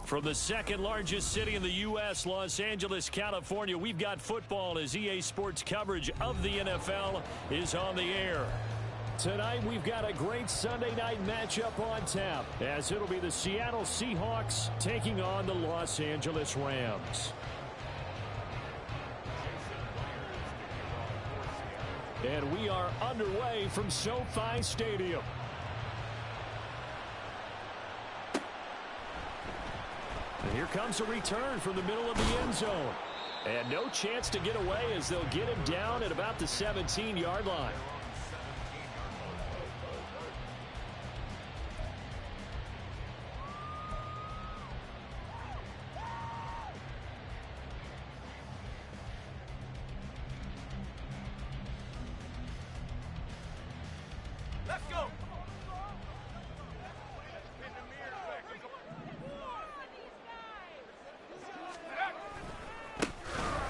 From the second largest city in the U.S., Los Angeles, California, we've got football as EA Sports coverage of the NFL is on the air. Tonight, we've got a great Sunday night matchup on tap, as it'll be the Seattle Seahawks taking on the Los Angeles Rams. And we are underway from SoFi Stadium. And here comes a return from the middle of the end zone. And no chance to get away as they'll get him down at about the 17-yard line. Let's go.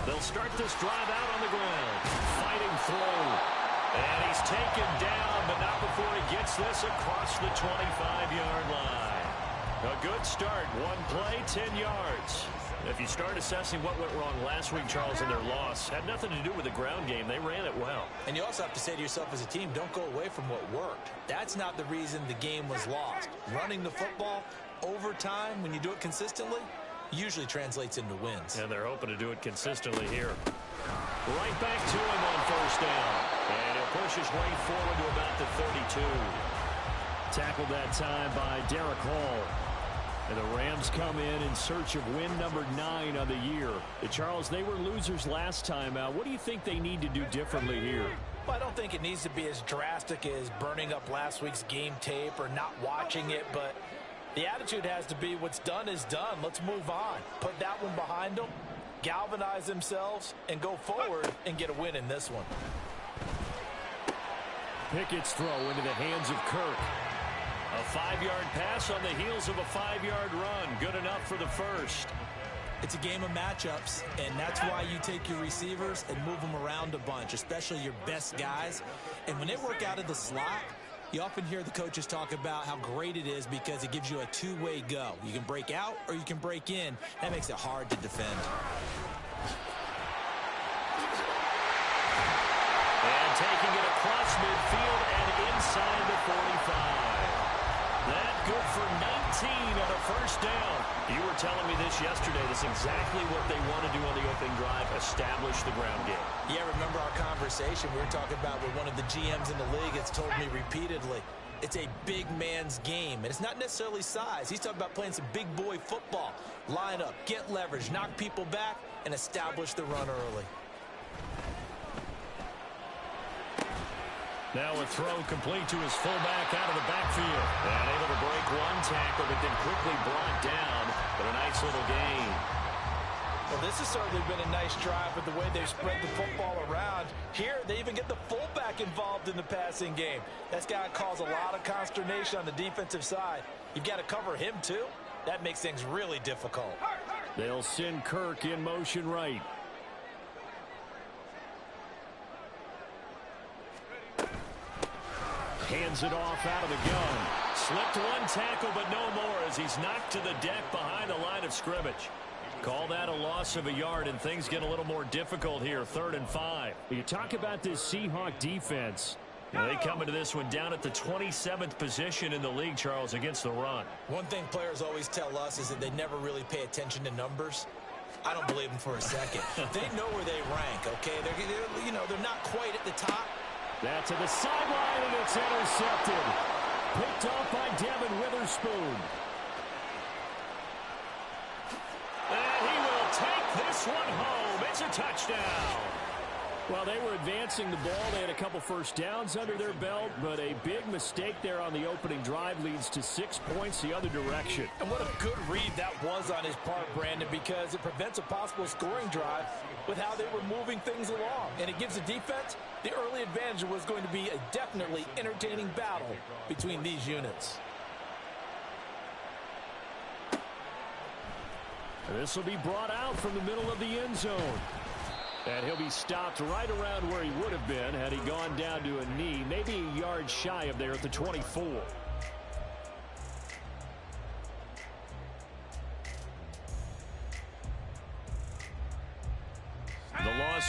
They'll start this drive out on the ground. Fighting through. And he's taken down, but not before he gets this across the 25-yard line. A good start. One play, 10 yards. If you start assessing what went wrong last week, Charles, in their loss, had nothing to do with the ground game. They ran it well. And you also have to say to yourself as a team, don't go away from what worked. That's not the reason the game was lost. Running the football over time, when you do it consistently, usually translates into wins. And they're hoping to do it consistently here. Right back to him on first down. And he'll push his way forward to about the 32. Tackled that time by Derek Hall. And the Rams come in search of win number 9 on the year. Charles, they were losers last time out. What do you think they need to do differently here? Well, I don't think it needs to be as drastic as burning up last week's game tape or not watching it, but the attitude has to be what's done is done. Let's move on. Put that one behind them, galvanize themselves, and go forward and get a win in this one. Pickett's throw into the hands of Kirk. A 5-yard pass on the heels of a 5-yard run. Good enough for the first. It's a game of matchups, and that's why you take your receivers and move them around a bunch, especially your best guys. And when they work out of the slot, you often hear the coaches talk about how great it is because it gives you a two-way go. You can break out or you can break in. That makes it hard to defend. And taking it across midfield and inside the 45. That good for 19 on a first down. You were telling me this yesterday. This is exactly what they want to do on the opening drive, establish the ground game. Yeah, remember our conversation we were talking about with one of the GMs in the league has told me repeatedly. It's a big man's game, and it's not necessarily size. He's talking about playing some big boy football. Line up, get leverage, knock people back, and establish the run early. Now a throw complete to his fullback out of the backfield. And able to break one tackle, but then quickly brought down. But a nice little gain. Well, this has certainly been a nice drive with the way they've spread the football around. Here, they even get the fullback involved in the passing game. That's got to cause a lot of consternation on the defensive side. You've got to cover him, too. That makes things really difficult. They'll send Kirk in motion right. Hands it off out of the gun. Slipped one tackle, but no more as he's knocked to the deck behind the line of scrimmage. Call that a loss of a yard, and things get a little more difficult here, 3rd and 5. You talk about this Seahawk defense. They come into this one down at the 27th position in the league, Charles, against the run. One thing players always tell us is that they never really pay attention to numbers. I don't believe them for a second. They know where they rank, okay? They're not quite at the top. That to the sideline, and it's intercepted. Picked off by Devin Witherspoon. And he will take this one home. It's a touchdown. Well, they were advancing the ball. They had a couple first downs under their belt, but a big mistake there on the opening drive leads to 6 points the other direction. And what a good read that was on his part, Brandon, because it prevents a possible scoring drive with how they were moving things along. And it gives the defense the early advantage. Was going to be a definitely entertaining battle between these units. This will be brought out from the middle of the end zone. And he'll be stopped right around where he would have been had he gone down to a knee, maybe a yard shy of there at the 24.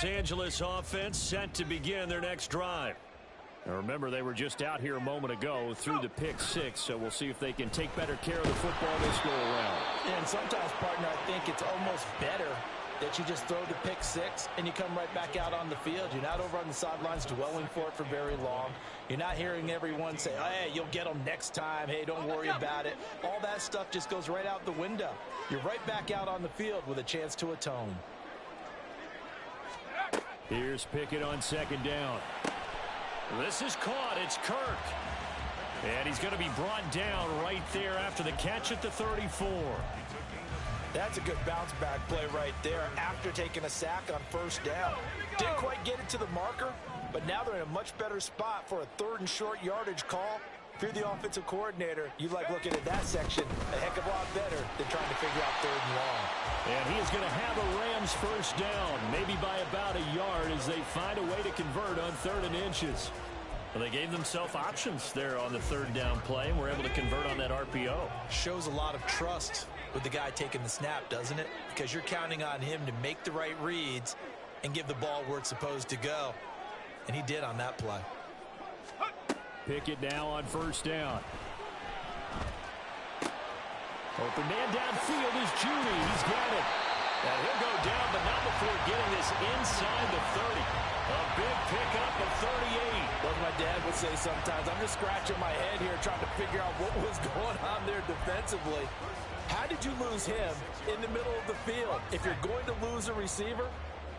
Angeles offense set to begin their next drive. Now remember, they were just out here a moment ago through the pick six, so we'll see if they can take better care of the football this go around. And sometimes, partner, I think it's almost better that you just throw the pick six and you come right back out on the field. You're not over on the sidelines dwelling for it for very long. You're not hearing everyone say, hey, you'll get them next time. Hey, don't worry about it. All that stuff just goes right out the window. You're right back out on the field with a chance to atone. Here's Pickett on second down. This is caught. It's Kirk. And he's going to be brought down right there after the catch at the 34. That's a good bounce-back play right there after taking a sack on first down. Didn't quite get it to the marker, but now they're in a much better spot for a third and short yardage call. If you're the offensive coordinator, you like looking at that section a heck of a lot better than trying to figure out third and long. And he is going to have a Rams first down, maybe by about a yard as they find a way to convert on 3rd and inches. Well, they gave themselves options there on the third down play and were able to convert on that RPO. Shows a lot of trust with the guy taking the snap, doesn't it? Because you're counting on him to make the right reads and give the ball where it's supposed to go. And he did on that play. Pickett now on first down. Open man downfield is Judy. He's got it. And he'll go down, but not before getting this inside the 30. A big pickup of 38. What my dad would say sometimes, I'm just scratching my head here trying to figure out what was going on there defensively. How did you lose him in the middle of the field? If you're going to lose a receiver,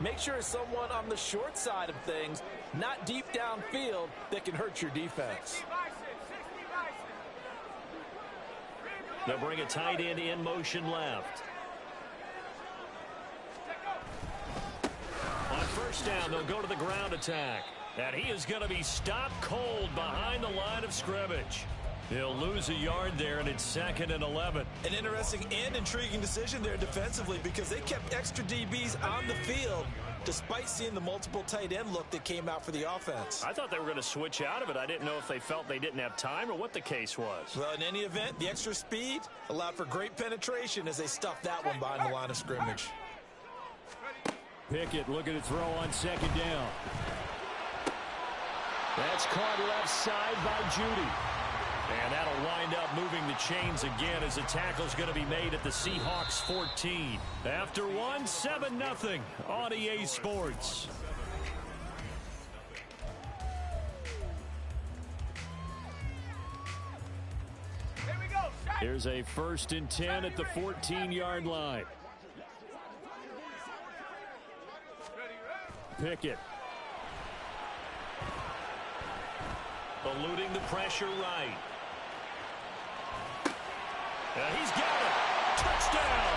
make sure it's someone on the short side of things, not deep downfield, that can hurt your defense. They'll bring a tight end in motion left. On first down, they'll go to the ground attack. And he is going to be stopped cold behind the line of scrimmage. He'll lose a yard there, and it's 2nd and 11. An interesting and intriguing decision there defensively because they kept extra DBs on the field despite seeing the multiple tight end look that came out for the offense. I thought they were going to switch out of it. I didn't know if they felt they didn't have time or what the case was. Well, in any event, the extra speed allowed for great penetration as they stuffed that one behind the line of scrimmage. Pickett looking to throw on second down. That's caught left side by Judy. And that'll wind up moving the chains again as the tackle's going to be made at the Seahawks 14. After one, 7-0 on EA Sports. Here's a 1st and 10 at the 14-yard line. Pickett. Eluding the pressure right. And he's got it. Touchdown.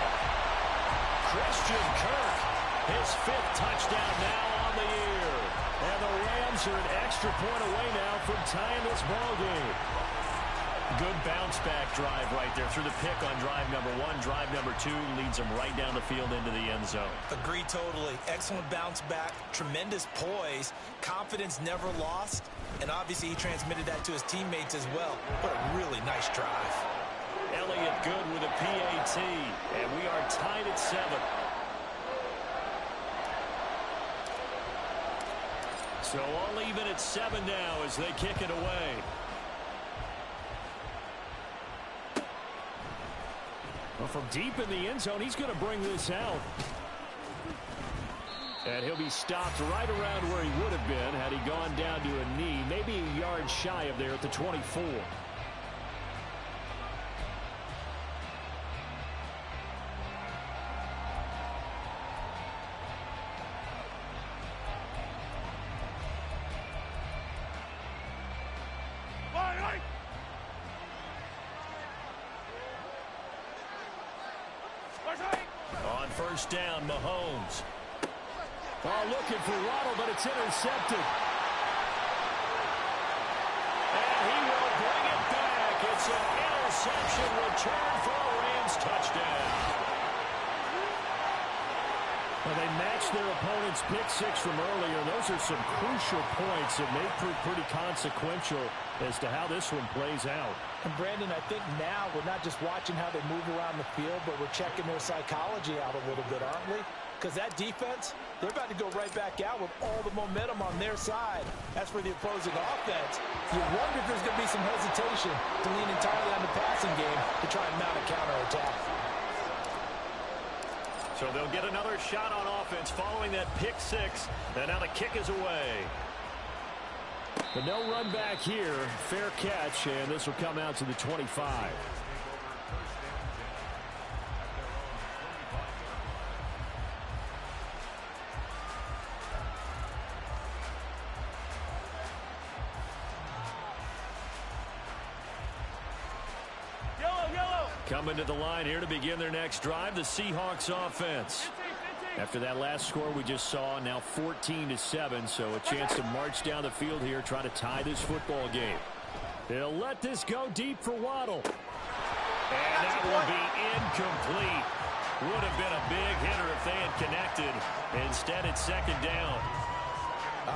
Christian Kirk. His 5th touchdown now on the year. And the Rams are an extra point away now from tying this ball game. Good bounce-back drive right there through the pick on drive number 1. Drive number 2 leads them right down the field into the end zone. Agree totally. Excellent bounce back. Tremendous poise. Confidence never lost. And obviously he transmitted that to his teammates as well. What a really nice drive. Elliott good with a PAT. And we are tied at 7. So all even at 7 now as they kick it away. Well, from deep in the end zone, he's going to bring this out. And he'll be stopped right around where he would have been had he gone down to a knee, maybe a yard shy of there at the 24. On first down, Mahomes. Oh, looking for Waddle, but it's intercepted. And he will bring it back. It's an interception return for a Rams touchdown. Well, they matched their opponent's pick 6 from earlier. Those are some crucial points that may prove pretty consequential as to how this one plays out. And Brandon, I think now we're not just watching how they move around the field, but we're checking their psychology out a little bit, aren't we? because that defense, they're about to go right back out with all the momentum on their side. As for the opposing offense, you wonder if there's going to be some hesitation to lean entirely on the passing game to try and mount a counterattack. So they'll get another shot on offense following that pick six. And now the kick is away. But no run back here. Fair catch, and this will come out to the 25. Coming to the line here to begin their next drive, the Seahawks offense. After that last score we just saw, now 14-7, so a chance to march down the field here, try to tie this football game. They'll let this go deep for Waddle. And that will be incomplete. Would have been a big hitter if they had connected. Instead, it's second down.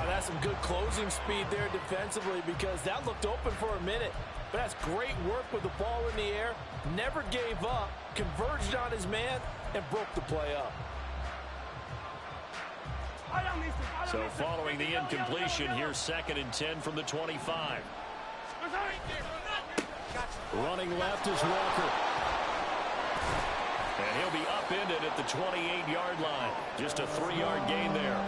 That's some good closing speed there defensively, because that looked open for a minute. But that's great work with the ball in the air. Never gave up, converged on his man, and broke the play up. So following the incompletion, here's 2nd and 10 from the 25. Running left is Walker. And he'll be upended at the 28-yard line. Just a 3-yard gain there.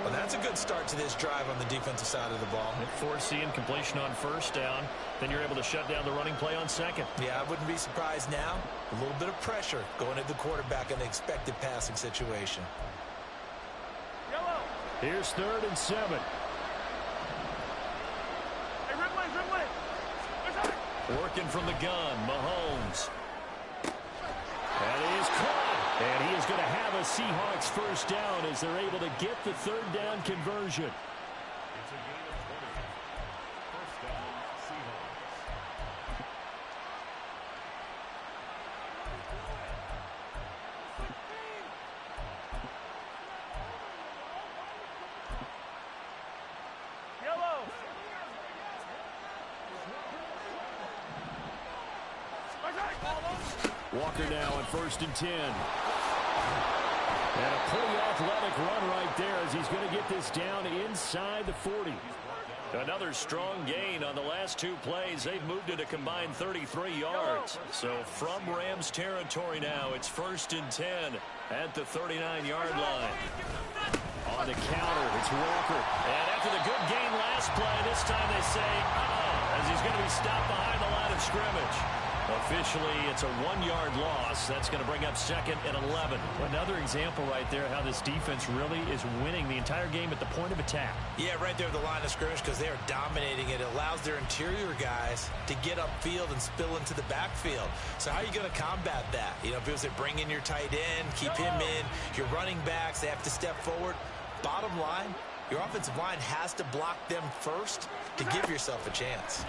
Well, that's a good start to this drive on the defensive side of the ball. Force the incompletion on first down. Then you're able to shut down the running play on second. Yeah, I wouldn't be surprised now. A little bit of pressure going at the quarterback in the expected passing situation. Here's 3rd and 7. Working from the gun, Mahomes. And he is caught. And he is going to have a Seahawks first down as they're able to get the 3rd down conversion. It's a gain of 20. First down, Seahawks. Walker now on 1st and 10. And a pretty athletic run right there as he's going to get this down inside the 40. Another strong gain on the last 2 plays. They've moved it a combined 33 yards. So from Rams territory now, it's 1st and 10 at the 39-yard line. On the counter, it's Walker. And after the good gain last play, this time they say, as he's going to be stopped behind the line of scrimmage. Officially, it's a 1-yard loss. That's going to bring up 2nd and 11. Another example right there how this defense really is winning the entire game at the point of attack. Yeah, right there at the line of scrimmage, because they are dominating it. It allows their interior guys to get upfield and spill into the backfield. So how are you going to combat that? You know, if it was to bring in your tight end, keep him in, your running backs, they have to step forward. Bottom line, your offensive line has to block them first to give yourself a chance.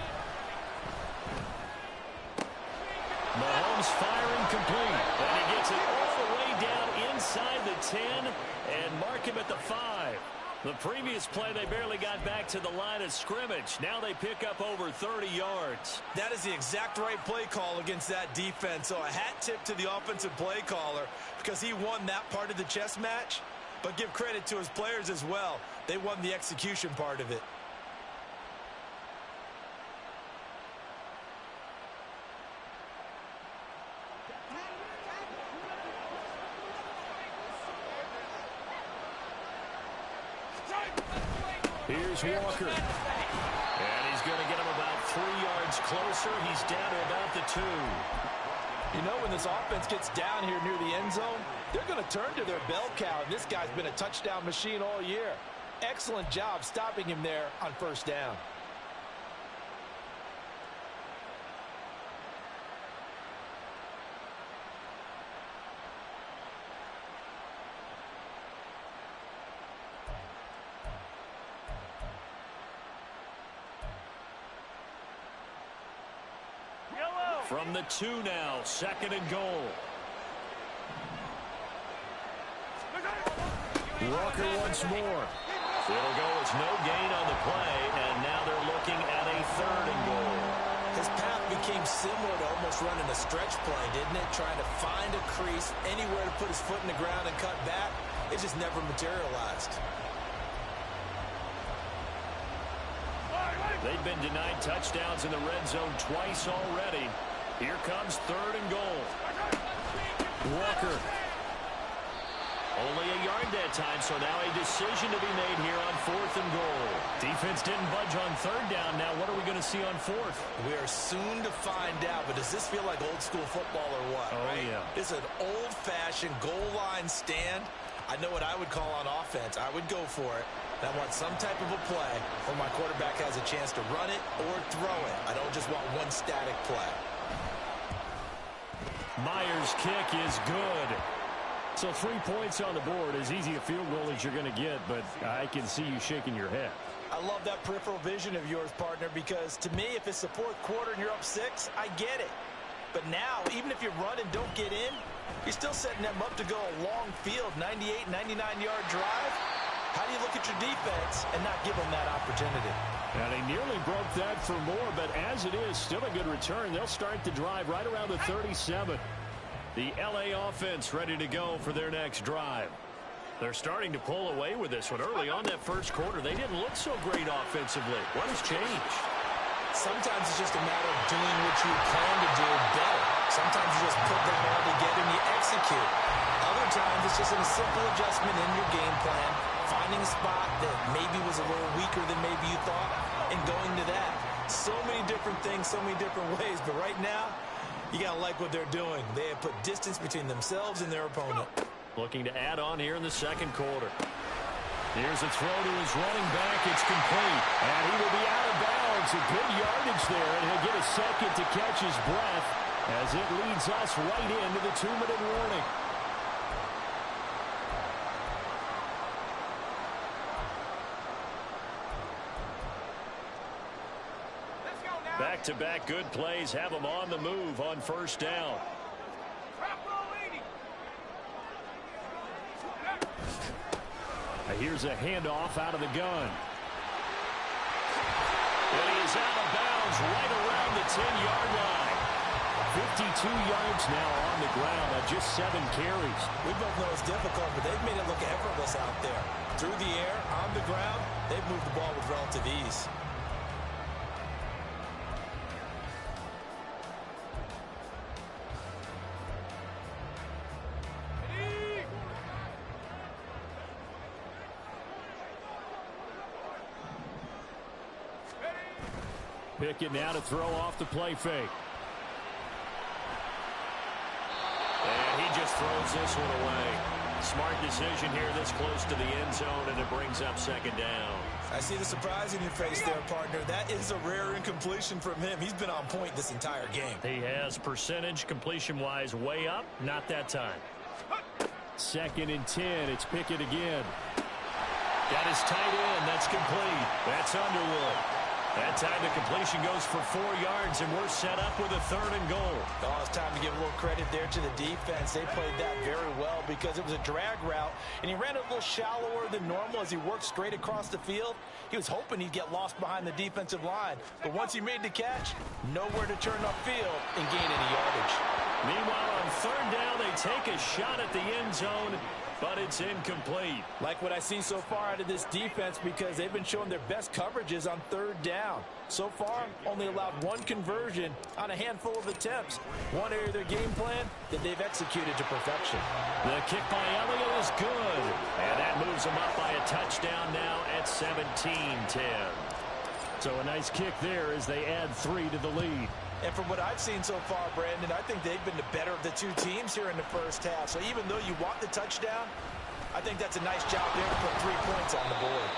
Mahomes firing complete. And he gets it all the way down inside the 10 and mark him at the 5. The previous play, they barely got back to the line of scrimmage. Now they pick up over 30 yards. That is the exact right play call against that defense. So a hat tip to the offensive play caller because he won that part of the chess match. But give credit to his players as well. They won the execution part of it. Here's Walker. And he's going to get him about 3 yards closer. He's down to about the 2. You know, when this offense gets down here near the end zone, they're going to turn to their bell cow. And this guy's been a touchdown machine all year. Excellent job stopping him there on first down. From the 2 now, 2nd and goal. Walker once more. It'll go as no gain on the play, and now they're looking at a 3rd and goal. His path became similar to almost running a stretch play, didn't it? Trying to find a crease, anywhere to put his foot in the ground and cut back. It just never materialized. They've been denied touchdowns in the red zone twice already. Here comes 3rd and goal. Walker. Only a yard that time, so now a decision to be made here on 4th and goal. Defense didn't budge on 3rd down. Now what are we going to see on 4th? We are soon to find out, but does this feel like old school football or what? Oh, right? yeah. This is an old-fashioned goal line stand. I know what I would call on offense. I would go for it. I want some type of a play where my quarterback has a chance to run it or throw it. I don't just want one static play. Myers' kick is good. So 3 points on the board, as easy a field goal as you're going to get, but I can see you shaking your head. I love that peripheral vision of yours, partner, because to me, if it's the 4th quarter and you're up 6, I get it. But now, even if you run and don't get in, you're still setting them up to go a long field, 98, 99-yard drive. How do you look at your defense and not give them that opportunity? Now, they nearly broke that for more, but as it is, still a good return. They'll start the drive right around the 37. The L.A. offense ready to go for their next drive. They're starting to pull away with this one. Early on that first quarter, they didn't look so great offensively. What has changed? Sometimes it's just a matter of doing what you plan to do better. Sometimes you just put that all together and you execute. Other times it's just a simple adjustment in your game plan, finding a spot that maybe was a little weaker than maybe you thought, and going to that. So many different things, so many different ways, but right now, you got to like what they're doing. They have put distance between themselves and their opponent. Looking to add on here in the second quarter. Here's a throw to his running back. It's complete. And he will be out of bounds. A good yardage there, and he'll get a second to catch his breath as it leads us right into the 2-minute warning. Back-to-back good plays have them on the move on first down. Here's a handoff out of the gun. And he is out of bounds right around the 10-yard line. 52 yards now on the ground on just 7 carries. We both know it's difficult, but they've made it look effortless out there. Through the air, on the ground, they've moved the ball with relative ease. Pickett now to throw off the play fake. And he just throws this one away. Smart decision here this close to the end zone, and it brings up second down. I see the surprise in your face there, partner. That is a rare incompletion from him. He's been on point this entire game. He has percentage completion-wise way up. Not that time. 2nd and 10. It's Pickett again. Got his tight end. That's complete. That's Underwood. That time the completion goes for 4 yards, and we're set up with a 3rd and goal. Oh, it's time to give a little credit there to the defense. They played that very well because it was a drag route, and he ran it a little shallower than normal as he worked straight across the field. He was hoping he'd get lost behind the defensive line, but once he made the catch, nowhere to turn upfield and gain any yardage. Meanwhile, on 3rd down, they take a shot at the end zone, but it's incomplete. Like what I see so far out of this defense because they've been showing their best coverages on 3rd down. So far, only allowed 1 conversion on a handful of attempts. One area of their game plan that they've executed to perfection. The kick by Elliott is good. And that moves them up by a touchdown now at 17-10. So a nice kick there as they add 3 to the lead. And from what I've seen so far, Brandon, I think they've been the better of the 2 teams here in the first half. So even though you want the touchdown, I think that's a nice job there to put 3 points on the board.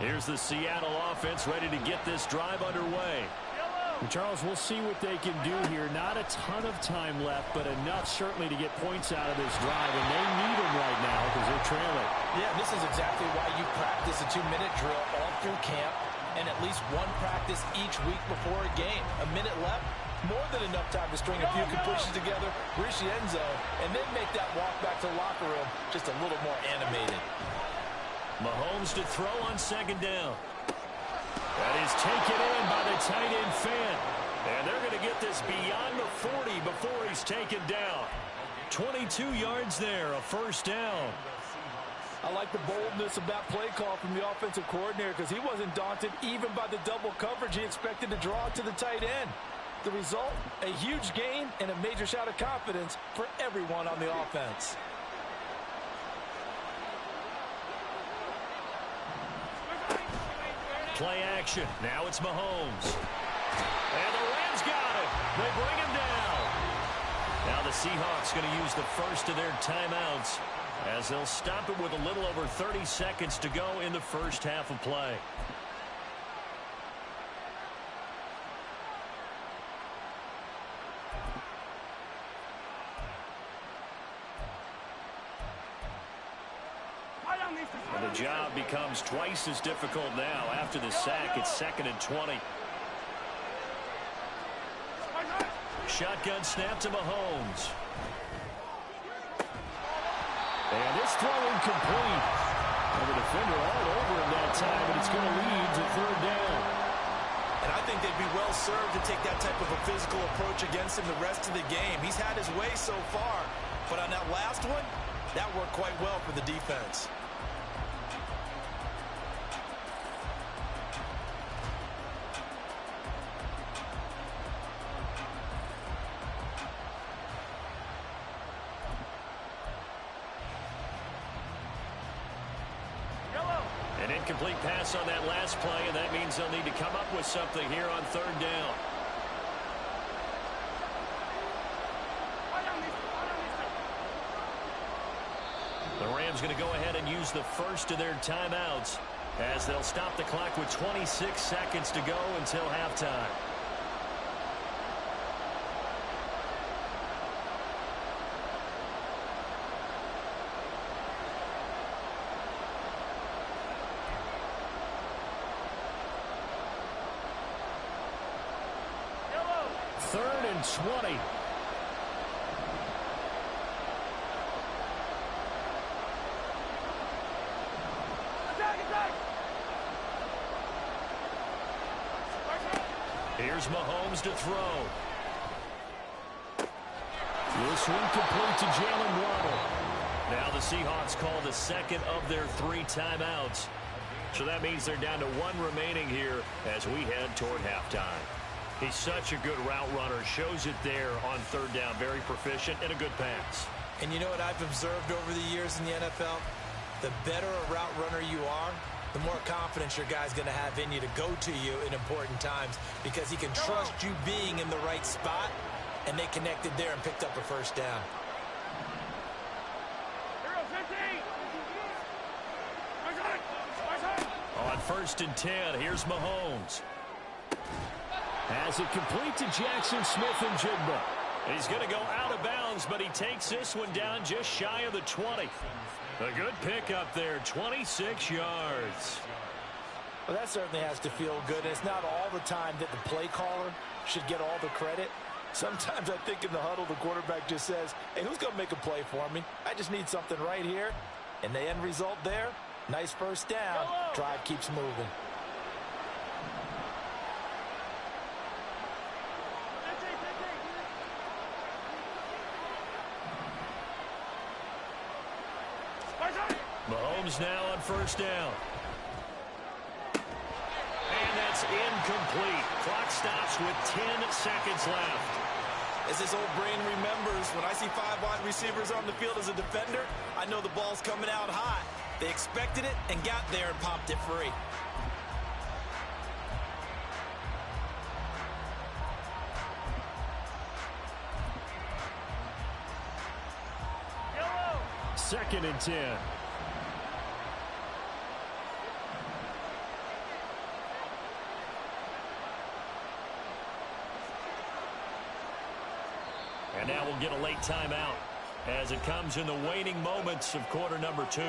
Here's the Seattle offense ready to get this drive underway. Charles, we'll see what they can do here. Not a ton of time left, but enough certainly to get points out of this drive, and they need them right now because they're trailing. Yeah, this is exactly why you practice a 2-minute drill all through camp. and at least one practice each week before a game. A minute left, more than enough time to string a few completions together, reach the end zone, and then make that walk back to the locker room just a little more animated. Mahomes to throw on second down. That is taken in by the tight end Fant. And they're going to get this beyond the 40 before he's taken down. 22 yards there, a first down. I like the boldness of that play call from the offensive coordinator because he wasn't daunted even by the double coverage he expected to draw to the tight end. The result, a huge gain and a major shout of confidence for everyone on the offense. Play action. Now it's Mahomes. And the Rams got it. They bring him down. Now the Seahawks going to use the first of their timeouts as they'll stop it with a little over 30 seconds to go in the first half of play. And the job becomes twice as difficult now. After the sack, it's 2nd and 20. Shotgun snap to Mahomes. And this throw incomplete. And the defender all over him that time, but it's going to lead to 3rd down. And I think they'd be well served to take that type of a physical approach against him the rest of the game. He's had his way so far, but on that last one, that worked quite well for the defense. An incomplete pass on that last play, and that means they'll need to come up with something here on 3rd down. The Rams going to go ahead and use the first of their timeouts as they'll stop the clock with 26 seconds to go until halftime. Third and 20. Here's Mahomes to throw. This one complete to Jalen Waddle. Now the Seahawks call the second of their 3 timeouts. So that means they're down to 1 remaining here as we head toward halftime. He's such a good route runner. Shows it there on 3rd down. Very proficient and a good pass. And you know what I've observed over the years in the NFL? The better a route runner you are, the more confidence your guy's going to have in you to go to you in important times because he can trust you being in the right spot, and they connected there and picked up a first down. On 1st and 10, here's Mahomes. Has it complete to Jackson Smith-Njigba. He's going to go out of bounds, but he takes this one down just shy of the 20. A good pickup there, 26 yards. Well, that certainly has to feel good. It's not all the time that the play caller should get all the credit. Sometimes I think in the huddle, the quarterback just says, hey, who's going to make a play for me? I just need something right here. And the end result there, nice first down. Drive keeps moving. Mahomes now on 1st down. And that's incomplete. Clock stops with 10 seconds left. As his old brain remembers, when I see 5 wide receivers on the field as a defender, I know the ball's coming out hot. They expected it and got there and popped it free. Second and 10. And now we'll get a late timeout as it comes in the waning moments of quarter number 2.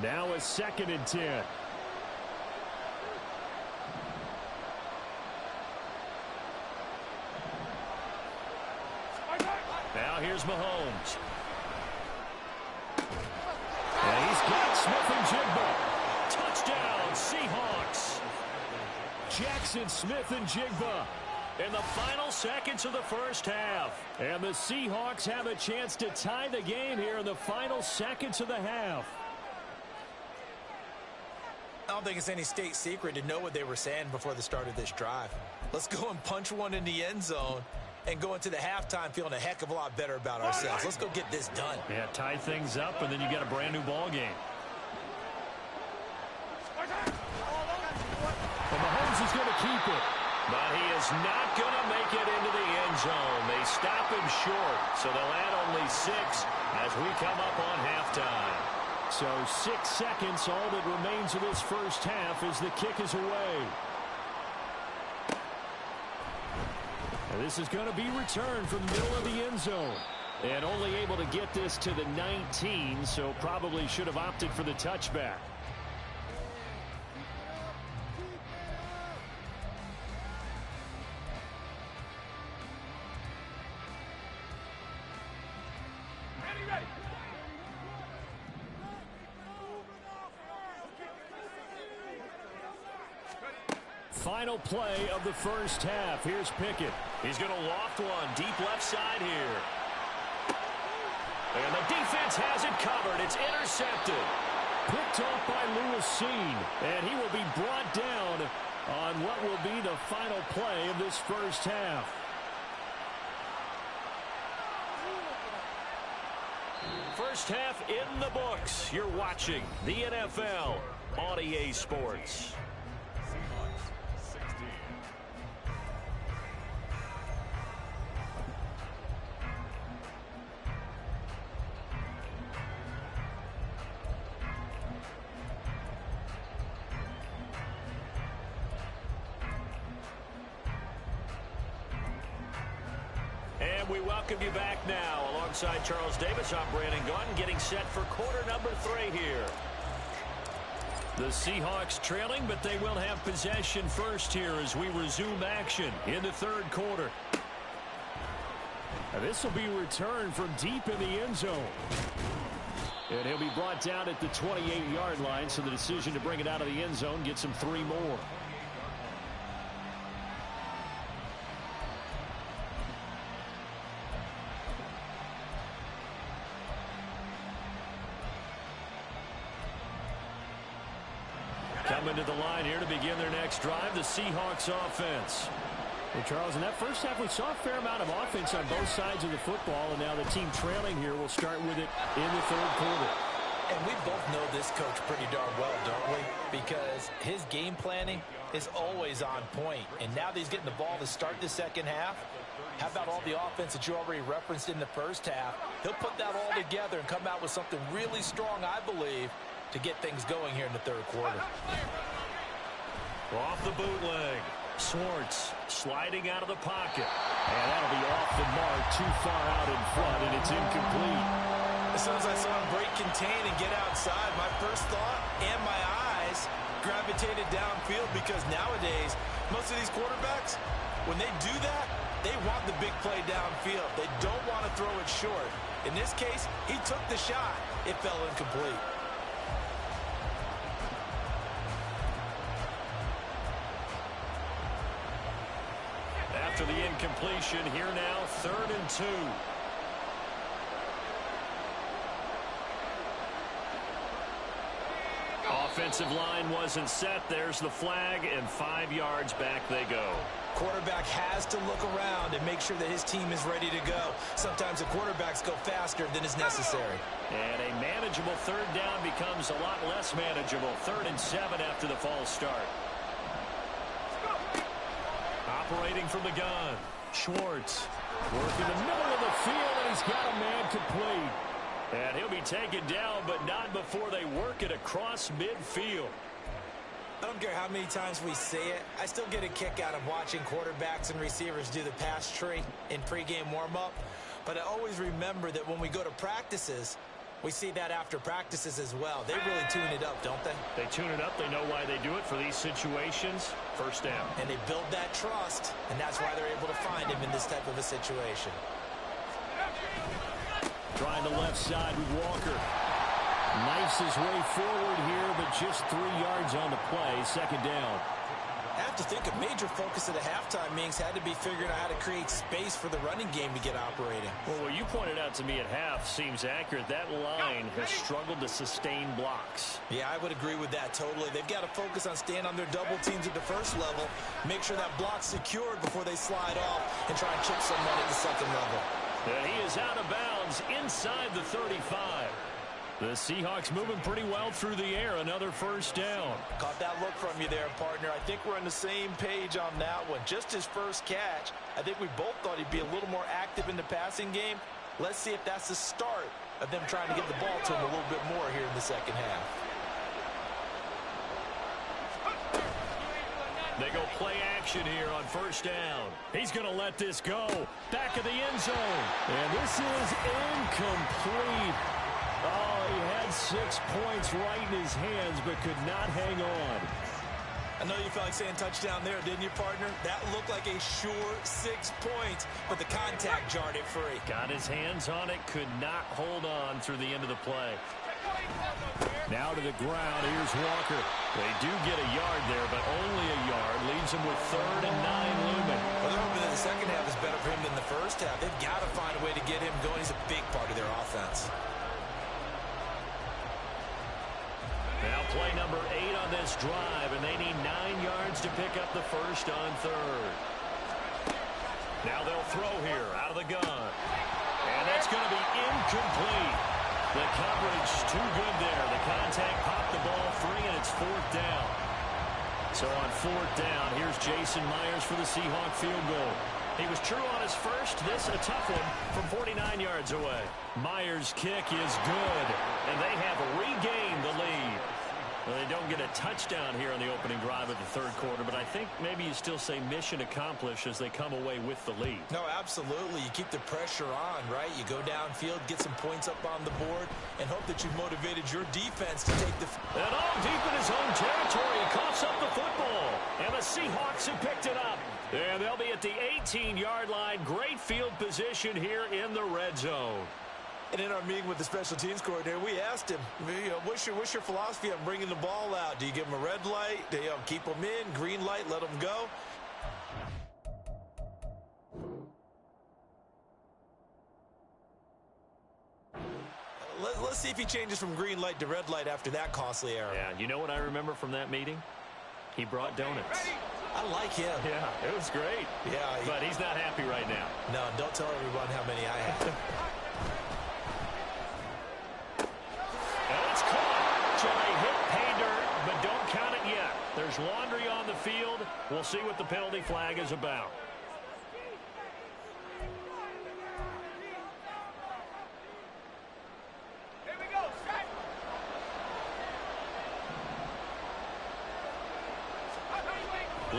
Now a 2nd and 10. Now here's Mahomes. And he's got Smith-Njigba. Touchdown, Seahawks. Jackson Smith-Njigba in the final seconds of the first half. And the Seahawks have a chance to tie the game here in the final seconds of the half. I don't think it's any state secret to know what they were saying before the start of this drive. Let's go and punch one in the end zone and go into the halftime feeling a heck of a lot better about ourselves. Let's go get this done. Yeah, tie things up, and then you get a brand new ball game. And Mahomes is going to keep it. But he is not going to make it into the end zone. They stop him short, so they'll add only 6 as we come up on halftime. So 6 seconds, all that remains of this first half as the kick is away. And this is going to be returned from the middle of the end zone. And only able to get this to the 19, so probably should have opted for the touchback. Final play of the first half. Here's Pickett. He's going to loft one deep left side here. And the defense has it covered. It's intercepted. Picked off by Lewis Seen. And he will be brought down on what will be the final play of this first half. First half in the books. You're watching the NFL on EA Sports. We welcome you back now. Alongside Charles Davis, I'm Brandon Gaudin, getting set for quarter number 3 here. The Seahawks trailing, but they will have possession first here as we resume action in the third quarter. And this will be returned from deep in the end zone. And he'll be brought down at the 28-yard line, so the decision to bring it out of the end zone gets him 3 more. Coming to the line here to begin their next drive, the Seahawks offense. Well, Charles, in that first half, we saw a fair amount of offense on both sides of the football, and now the team trailing here will start with it in the third quarter. And we both know this coach pretty darn well, don't we? Because his game planning is always on point. And now that he's getting the ball to start the second half, how about all the offense that you already referenced in the first half? He'll put that all together and come out with something really strong, I believe, to get things going here in the third quarter. Off the bootleg. Swartz sliding out of the pocket. And that'll be off the mark, too far out in front, and it's incomplete. As soon as I saw him break contain and get outside, my first thought and my eyes gravitated downfield, because nowadays, most of these quarterbacks, when they do that, they want the big play downfield. They don't want to throw it short. In this case, he took the shot. It fell incomplete. After the incompletion, here now, 3rd and 2. Offensive line wasn't set. There's the flag, and 5 yards back they go. Quarterback has to look around and make sure that his team is ready to go. Sometimes the quarterbacks go faster than is necessary. And a manageable 3rd down becomes a lot less manageable. 3rd and 7 after the false start. Operating from the gun, Schwartz working the middle of the field, and he's got a man complete. And he'll be taken down, but not before they work it across midfield. I don't care how many times we say it, I still get a kick out of watching quarterbacks and receivers do the pass tree in pregame warm-up. But I always remember that when we go to practices, We see that after practices as well. They really tune it up, don't they? They tune it up. They know why they do it for these situations. First down. And they build that trust, and that's why they're able to find him in this type of a situation. Trying the left side with Walker. Knifes his way forward here, but just 3 yards on the play. Second down. I have to think a major focus at the halftime meetings had to be figuring out how to create space for the running game to get operating. Well, what you pointed out to me at half seems accurate. That line has struggled to sustain blocks. Yeah, I would agree with that totally. They've got to focus on staying on their double teams at the first level, make sure that block's secured before they slide off and try and chip someone at the second level. And he is out of bounds inside the 35. The Seahawks moving pretty well through the air. Another first down. Caught that look from you there, partner. I think we're on the same page on that one. Just his first catch. I think we both thought he'd be a little more active in the passing game. Let's see if that's the start of them trying to get the ball to him a little bit more here in the second half. They go play action here on first down. He's going to let this go. Back of the end zone. And this is incomplete. Oh, he had 6 points right in his hands, but could not hang on. I know you felt like saying touchdown there, didn't you, partner? That looked like a sure 6 points, but the contact jarred it free. Got his hands on it, could not hold on through the end of the play. Now to the ground, here's Walker. They do get a yard there, but only a yard. Leaves him with 3rd and 9 looming. Well, they're hoping that the second half is better for him than the first half. They've got to find a way to get him going. He's a big part of their offense. Now play number 8 on this drive, and they need 9 yards to pick up the first on 3rd. Now they'll throw here out of the gun. And that's going to be incomplete. The coverage too good there. The contact popped the ball free, and it's 4th down. So on 4th down, here's Jason Myers for the Seahawk field goal. He was true on his first. This a tough one from 49 yards away. Myers' kick is good, and they have regained the lead. Well, they don't get a touchdown here on the opening drive of the 3rd quarter, but I think maybe you still say mission accomplished as they come away with the lead. No, absolutely. You keep the pressure on, right? You go downfield, get some points up on the board, and hope that you've motivated your defense to take the... And all deep in his own territory, he coughs up the football, and the Seahawks have picked it up. And they'll be at the 18-yard line. Great field position here in the red zone. And in our meeting with the special teams coordinator, we asked him, what's your philosophy on bringing the ball out? Do you give them a red light? Do you keep them in? Green light, let them go? Let's see if he changes from green light to red light after that costly error. Yeah, you know what I remember from that meeting? He brought donuts. I like him. Yeah, it was great. Yeah, but he's not happy right now. No, don't tell everyone how many I have. And it's caught. So they hit pay dirt, but don't count it yet. There's laundry on the field. We'll see what the penalty flag is about. Here we go.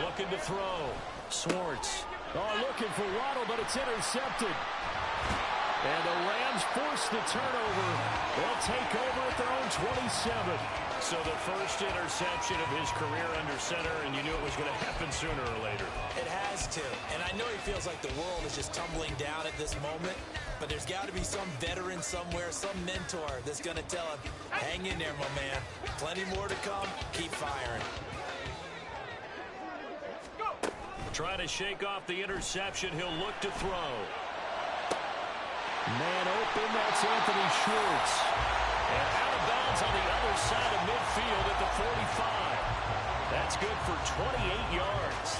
Looking to throw. Swartz. Oh, looking for Waddle, but it's intercepted. And the Rams force the turnover. They'll take over at their own 27. So the first interception of his career under center, and you knew it was going to happen sooner or later. It has to. And I know he feels like the world is just tumbling down at this moment, but there's got to be some veteran somewhere, some mentor that's going to tell him, hang in there, my man. Plenty more to come. Keep firing. Trying to shake off the interception. He'll look to throw. Man open, that's Anthony Schwartz. And out of bounds on the other side of midfield at the 45. That's good for 28 yards.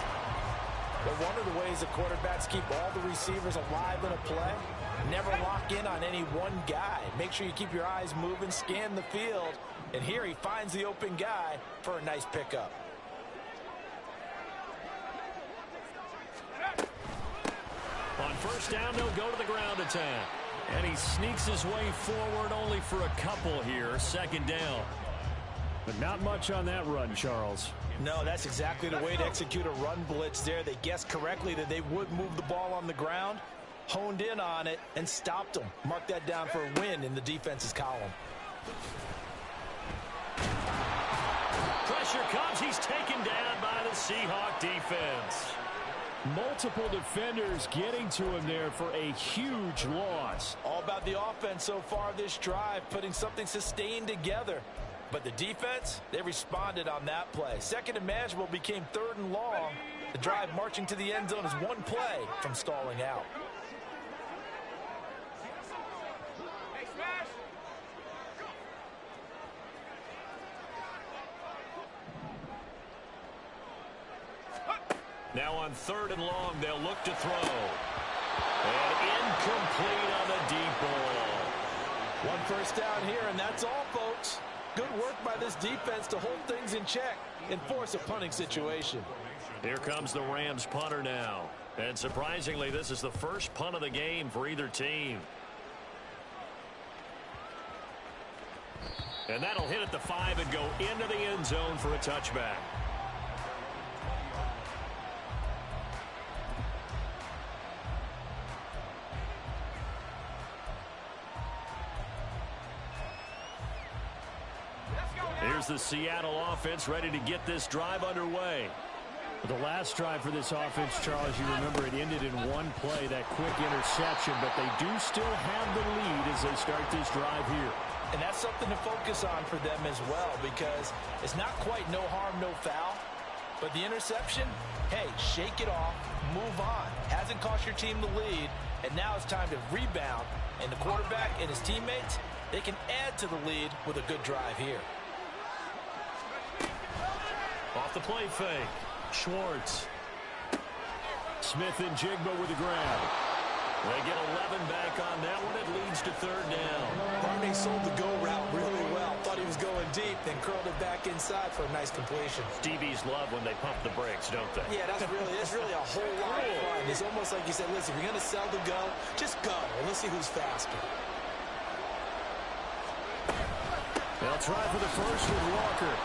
But one of the ways the quarterbacks keep all the receivers alive in a play, never lock in on any one guy. Make sure you keep your eyes moving, scan the field, and here he finds the open guy for a nice pickup. On first down, they'll go to the ground attack. And he sneaks his way forward only for a couple here. Second down. But not much on that run, Charles. No, that's exactly the way to execute a run blitz there. They guessed correctly that they would move the ball on the ground, honed in on it, and stopped them. Mark that down for a win in the defense's column. Pressure comes. He's taken down by the Seahawk defense. Multiple defenders getting to him there for a huge loss. All about the offense so far this drive, putting something sustained together. But the defense, they responded on that play. Second and manageable became third and long. The drive marching to the end zone is one play from stalling out. Now on third and long, they'll look to throw. And incomplete on the deep ball. One first down here, and that's all, folks. Good work by this defense to hold things in check and force a punting situation. Here comes the Rams punter now. And surprisingly, this is the first punt of the game for either team. And that'll hit at the 5 and go into the end zone for a touchback. Here's the Seattle offense ready to get this drive underway. The last drive for this offense, Charles, you remember it ended in one play, that quick interception, but they do still have the lead as they start this drive here. And that's something to focus on for them as well, because it's not quite no harm, no foul. But the interception, hey, shake it off, move on. Hasn't cost your team the lead, and now it's time to rebound. And the quarterback and his teammates, they can add to the lead with a good drive here. Off the play fake. Schwartz. Smith and Jigba with the grab. They get 11 back on that one. It leads to third down. Barney sold the go route really well. Thought he was going deep, then curled it back inside for a nice completion. DBs love when they pump the brakes, don't they? Yeah, that's really a whole lot of fun. It's almost like you said, listen, if you're going to sell the go, just go, and let's see who's faster. They'll try for the first with Walker.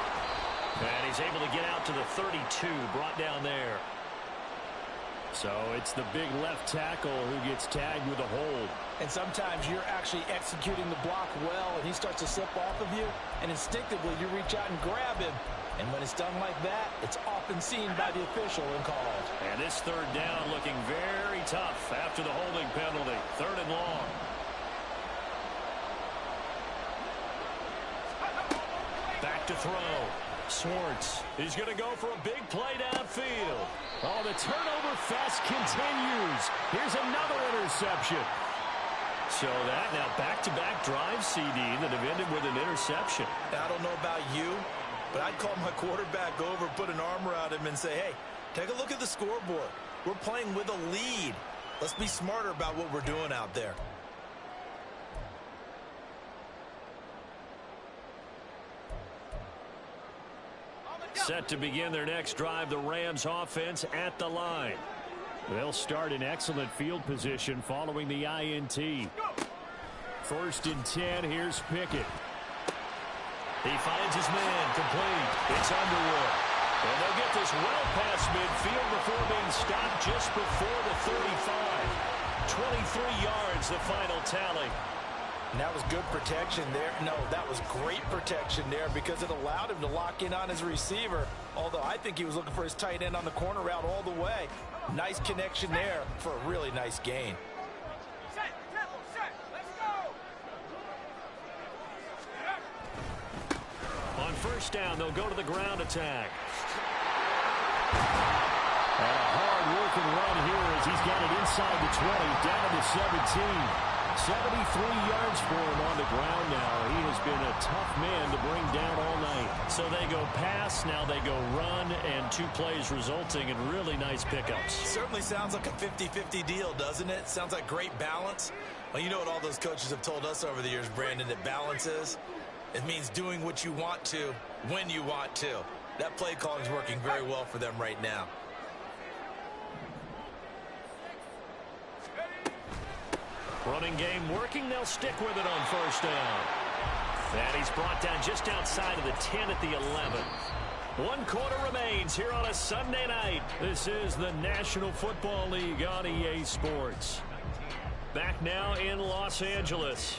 And he's able to get out to the 32, brought down there. So it's the big left tackle who gets tagged with a hold. And sometimes you're actually executing the block well, and he starts to slip off of you, and instinctively you reach out and grab him. And when it's done like that, it's often seen by the official and called. And this third down looking very tough after the holding penalty. Third and long. Back to throw. Swartz. He's going to go for a big play downfield. Oh, the turnover fest continues. Here's another interception. So that now back-to-back drive, CD, that have ended with an interception. I don't know about you, but I'd call my quarterback over, put an arm around him, and say, hey, take a look at the scoreboard. We're playing with a lead. Let's be smarter about what we're doing out there. Set to begin their next drive, the Rams offense at the line. They'll start in excellent field position following the INT. First and 10, here's Pickett. He finds his man, complete. It's Underwood. And they'll get this well past midfield before being stopped just before the 35. 23 yards, the final tally. And that was good protection there. No, that was great protection there because it allowed him to lock in on his receiver. Although I think he was looking for his tight end on the corner route all the way. Nice connection there for a really nice gain. On first down, they'll go to the ground attack. And a hard-working run here as he's got it inside the 20, down to the 17. 73 yards for him on the ground now. He has been a tough man to bring down all night. So they go pass, now they go run, and 2 plays resulting in really nice pickups. Certainly sounds like a 50-50 deal, doesn't it? Sounds like great balance. Well, you know what all those coaches have told us over the years, Brandon, that balance is? It means doing what you want to, when you want to. That play calling is working very well for them right now. Running game working. They'll stick with it on first down. And he's brought down just outside of the 10 at the 11. 1 quarter remains here on a Sunday night. This is the National Football League on EA Sports. back now in Los Angeles.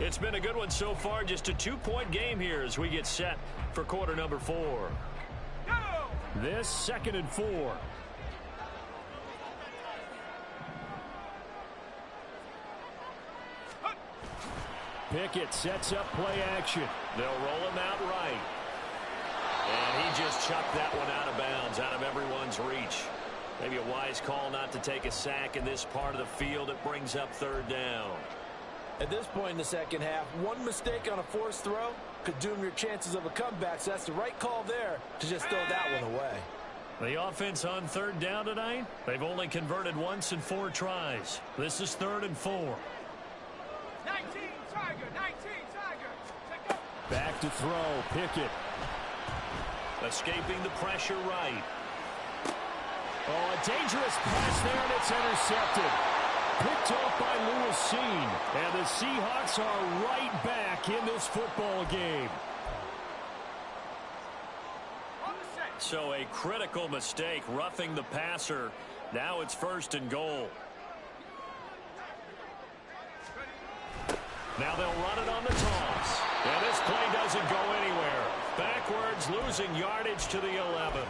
It's been a good one so far, just a 2-point game here as we get set for quarter number 4. This 2nd and 4. Pickett sets up play action. They'll roll him out right. And he just chucked that one out of bounds, out of everyone's reach. Maybe a wise call not to take a sack in this part of the field. It brings up 3rd down. At this point in the second half, one mistake on a forced throw could doom your chances of a comeback. So that's the right call there to just throw that one away. The offense on 3rd down tonight, they've only converted once in 4 tries. This is 3rd and 4. 19 Tiger, 19 Tiger. Back to throw, Pickett. Escaping the pressure right. Oh, a dangerous pass there, and it's intercepted. Picked off by Lewis. And the Seahawks are right back in this football game. So a critical mistake, roughing the passer. Now it's 1st and goal. Now they'll run it on the toss. And this play doesn't go anywhere. Backwards, losing yardage to the 11.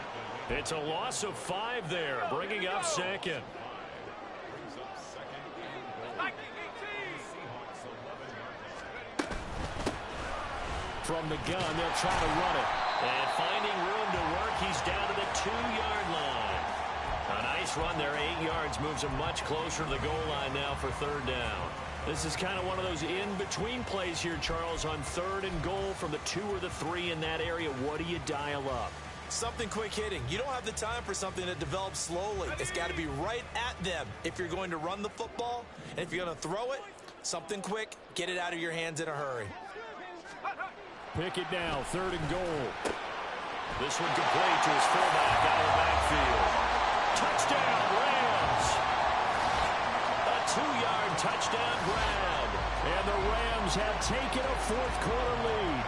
It's a loss of 5 there, bringing up 2nd. From the gun, they'll try to run it. And finding room to work, he's down to the 2-yard line. A nice run there, 8 yards, moves him much closer to the goal line now for 3rd down. This is kind of one of those in-between plays here, Charles, on 3rd and goal from the 2 or the 3 in that area. What do you dial up? Something quick hitting. You don't have the time for something that develops slowly. It's got to be right at them if you're going to run the football. And if you're going to throw it, something quick, get it out of your hands in a hurry. Pickett now, 3rd and goal. This one complete to his fullback out of the backfield. Touchdown, Rams! A 2-yard touchdown grab. And the Rams have taken a 4th quarter lead.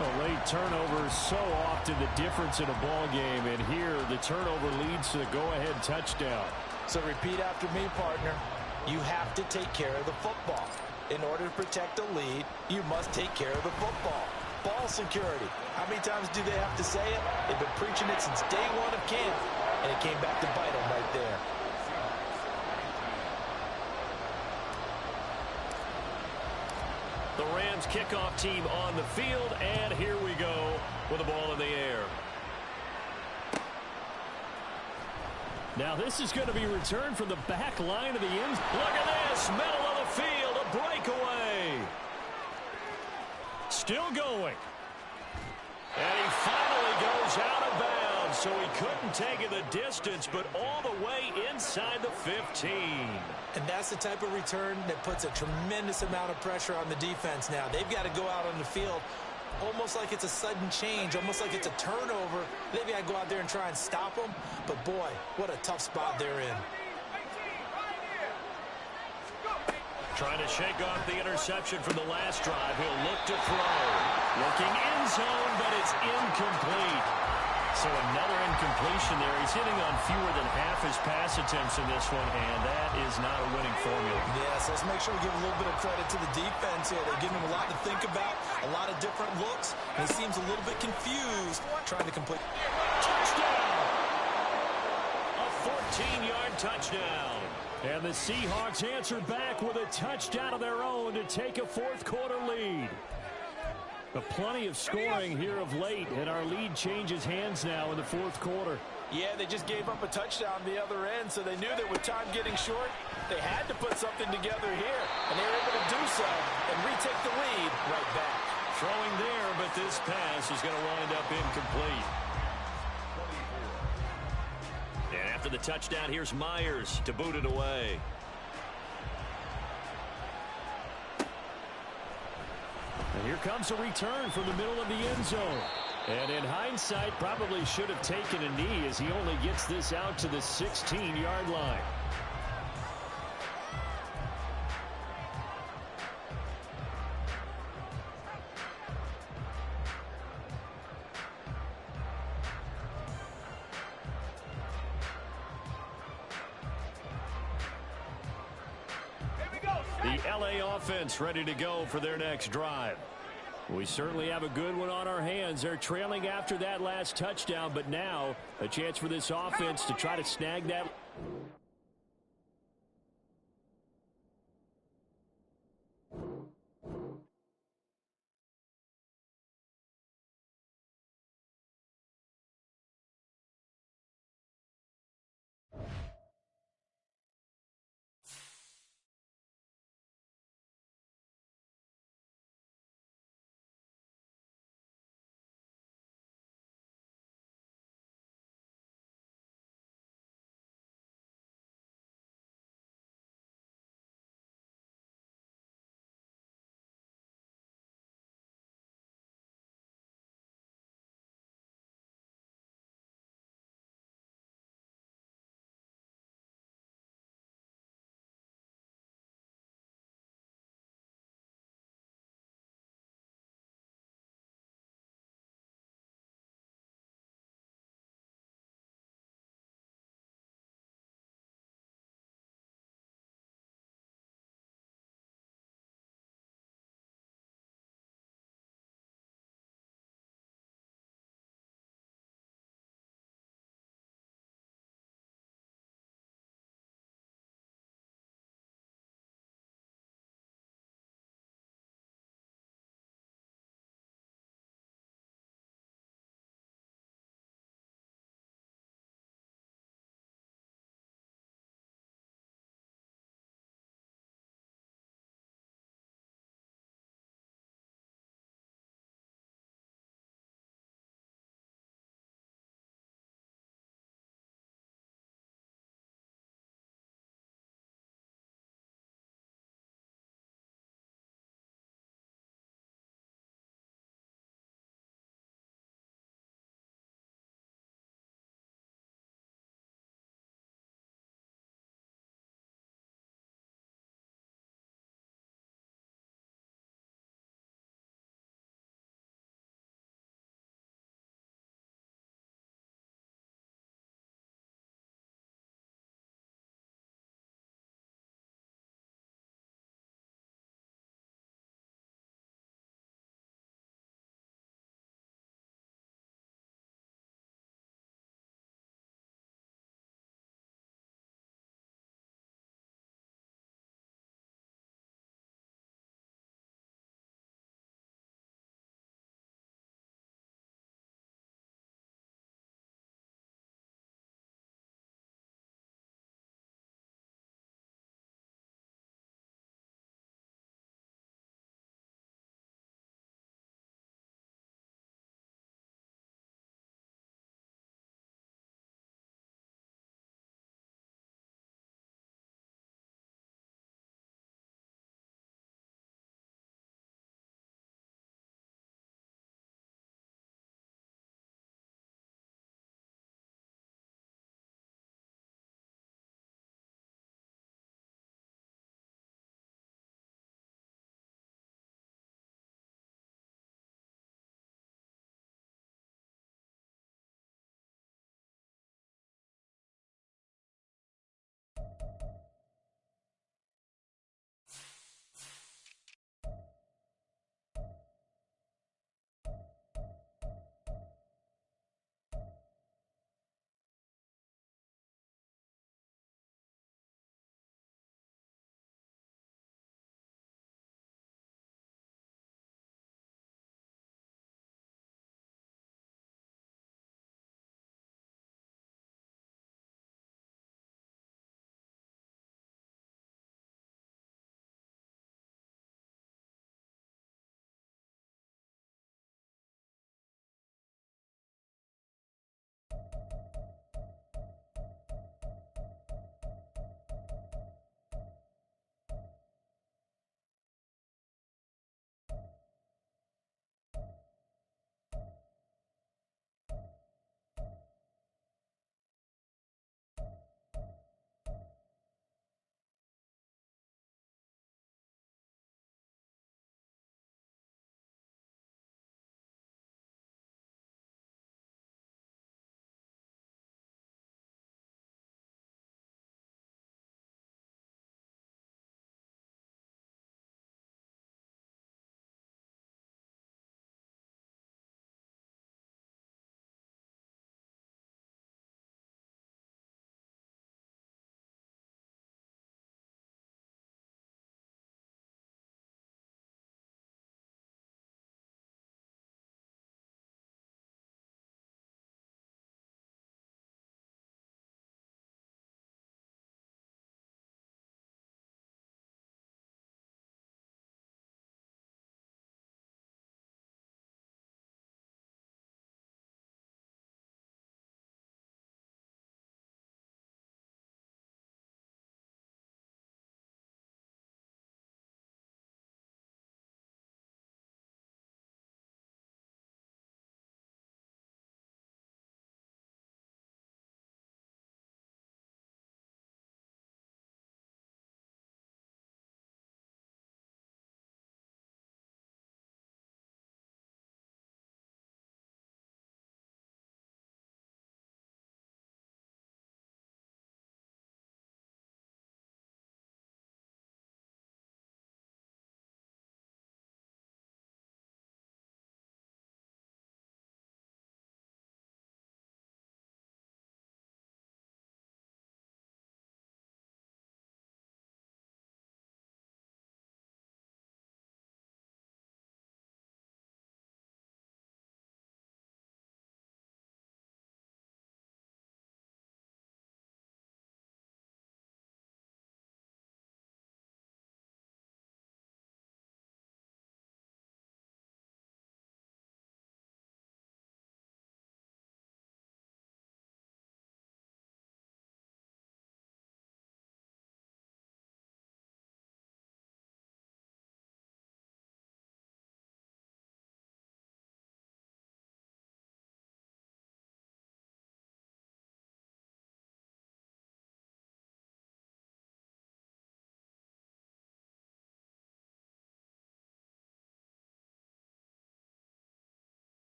A late turnover is so often the difference in a ball game, and here the turnover leads to the go-ahead touchdown. So repeat after me, partner. You have to take care of the football. In order to protect the lead, you must take care of the football. Ball security. How many times do they have to say it? They've been preaching it since day 1 of camp, and it came back to bite them right there. The Rams kickoff team on the field, and here we go with the ball in the air. Now this is going to be returned from the back line of the end. Look at this, middle of the field, a breakaway. Still going. And he finally goes out of bounds, so he couldn't take it the distance, but all the way inside the 15. And that's the type of return that puts a tremendous amount of pressure on the defense now. They've got to go out on the field almost like it's a sudden change, almost like it's a turnover. They've got to go out there and try and stop them. But, boy, what a tough spot they're in. Trying to shake off the interception from the last drive. He'll look to throw. Looking end zone, but it's incomplete. So another incompletion there. He's hitting on fewer than half his pass attempts in this one, and that is not a winning formula. Yes, let's make sure we give a little bit of credit to the defense here. They're giving him a lot to think about, a lot of different looks, and he seems a little bit confused trying to complete. Touchdown! A 14-yard touchdown. And the Seahawks answer back with a touchdown of their own to take a 4th quarter lead. But plenty of scoring here of late, and our lead changes hands now in the 4th quarter. Yeah, they just gave up a touchdown the other end, so they knew that with time getting short, they had to put something together here. And they were able to do so and retake the lead right back. Throwing there, but this pass is going to wind up incomplete. And after the touchdown, here's Myers to boot it away. And here comes a return from the middle of the end zone. And in hindsight, probably should have taken a knee as he only gets this out to the 16-yard line. The LA offense ready to go for their next drive. We certainly have a good one on our hands. They're trailing after that last touchdown, but now a chance for this offense to try to snag that.